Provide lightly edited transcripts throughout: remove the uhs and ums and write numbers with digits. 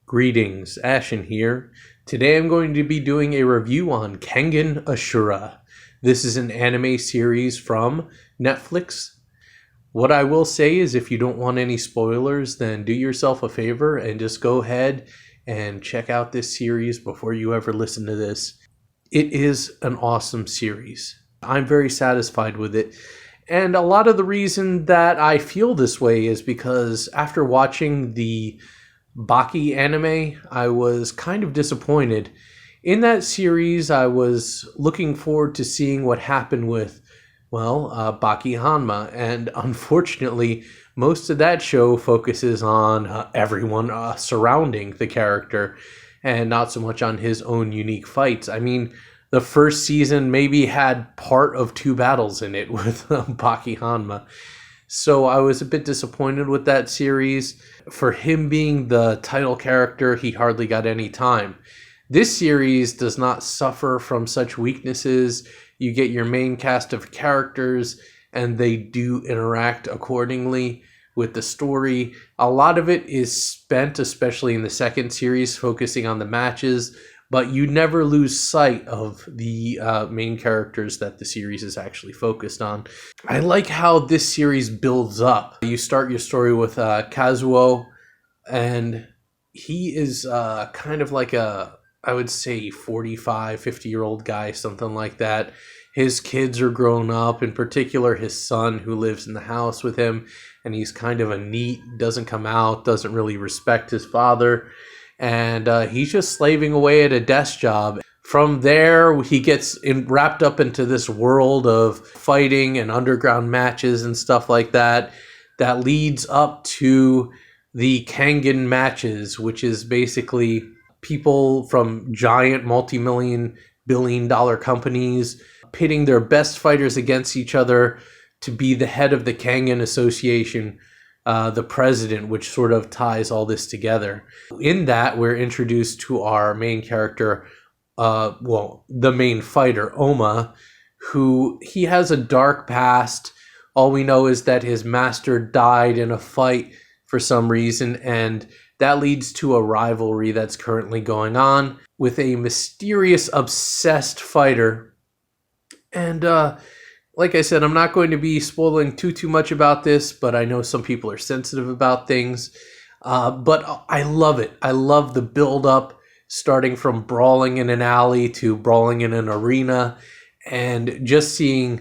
Greetings, Ashen here. Today I'm going to be doing a review on Kengan Ashura. This is an anime series from Netflix. What I will say is if you don't want any spoilers, then do yourself a favor and just go ahead and check out this series before you ever listen to this. It is an awesome series. I'm very satisfied with it. And a lot of the reason that I feel this way is because after watching the Baki anime, I was kind of disappointed. In that series, I was looking forward to seeing what happened with, Baki Hanma, and unfortunately, most of that show focuses on everyone surrounding the character, and not so much on his own unique fights. I mean, the first season maybe had part of 2 battles in it with Baki Hanma. So I was a bit disappointed with that series. For him being the title character, he hardly got any time. This series does not suffer from such weaknesses. You get your main cast of characters, and they do interact accordingly with the story. A lot of it is spent, especially in the second series, focusing on the matches, but you never lose sight of the main characters that the series is actually focused on. I like how this series builds up. You start your story with Kazuo, and he is kind of like I would say 45, 50-year-old guy, something like that. His kids are grown up, in particular his son who lives in the house with him, and he's kind of a neat, doesn't come out, doesn't really respect his father. And he's just slaving away at a desk job. From there, he gets wrapped up into this world of fighting and underground matches and stuff like that. That leads up to the Kengan matches, which is basically people from giant multi-billion-dollar companies pitting their best fighters against each other to be the head of the Kengan Association, the president, which sort of ties all this together. In that, we're introduced to our main character, the main fighter, Oma, who he has a dark past. All we know is that his master died in a fight for some reason, and that leads to a rivalry that's currently going on with a mysterious, obsessed fighter. And like I said, I'm not going to be spoiling too much about this, but I know some people are sensitive about things. But I love it. I love the build-up, starting from brawling in an alley to brawling in an arena, and just seeing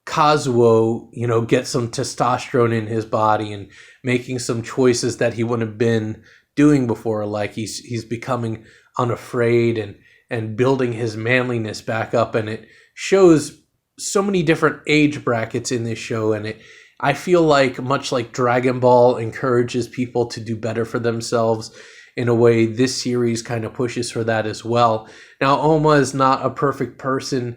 Kazuo, get some testosterone in his body and making some choices that he wouldn't have been doing before. Like he's becoming unafraid and building his manliness back up, and it shows so many different age brackets in this show, and I feel like, much like Dragon Ball encourages people to do better for themselves, in a way this series kind of pushes for that as well. Now, Oma is not a perfect person.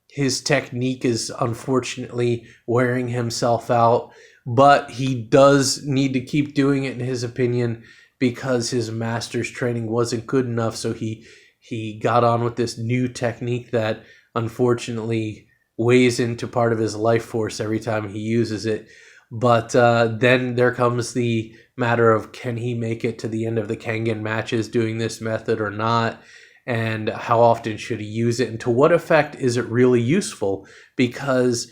His technique is unfortunately wearing himself out, but he does need to keep doing it, in his opinion, because his master's training wasn't good enough. So he got on with this new technique that unfortunately weighs into part of his life force every time he uses it. But then there comes the matter of, can he make it to the end of the Kengan matches doing this method or not? And how often should he use it? And to what effect is it really useful? Because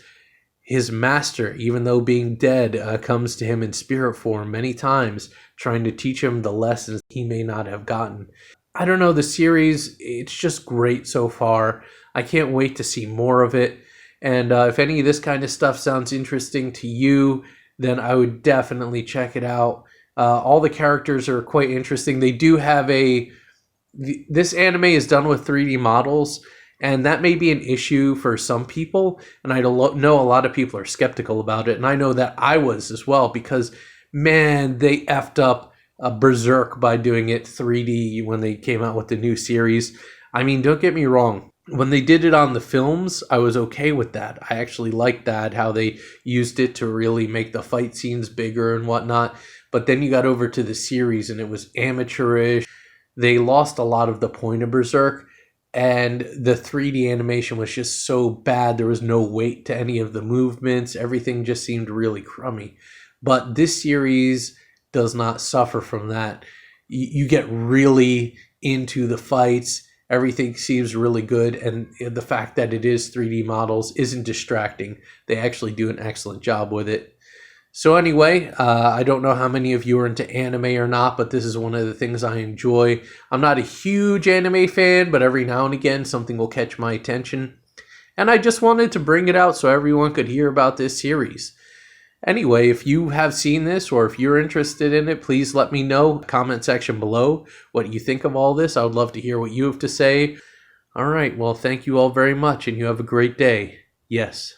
his master, even though being dead, comes to him in spirit form many times, trying to teach him the lessons he may not have gotten. I don't know, the series, it's just great so far. I can't wait to see more of it. And if any of this kind of stuff sounds interesting to you, then I would definitely check it out. All the characters are quite interesting. They do have this anime is done with 3D models, and that may be an issue for some people. And I know a lot of people are skeptical about it. And I know that I was as well, because, man, they effed up Berserk by doing it 3D when they came out with the new series. I mean, don't get me wrong. When they did it on the films, I was okay with that. I actually liked that, how they used it to really make the fight scenes bigger and whatnot. But then you got over to the series, and it was amateurish. They lost a lot of the point of Berserk, and the 3D animation was just so bad. There was no weight to any of the movements. Everything just seemed really crummy. But this series does not suffer from that. you get really into the fights. Everything seems really good, and the fact that it is 3D models isn't distracting. They actually do an excellent job with it. So anyway, I don't know how many of you are into anime or not, but this is one of the things I enjoy. I'm not a huge anime fan, but every now and again something will catch my attention. And I just wanted to bring it out so everyone could hear about this series. Anyway, if you have seen this or if you're interested in it, please let me know in the comment section below what you think of all this. I would love to hear what you have to say. All right, well, thank you all very much, and you have a great day. Yes.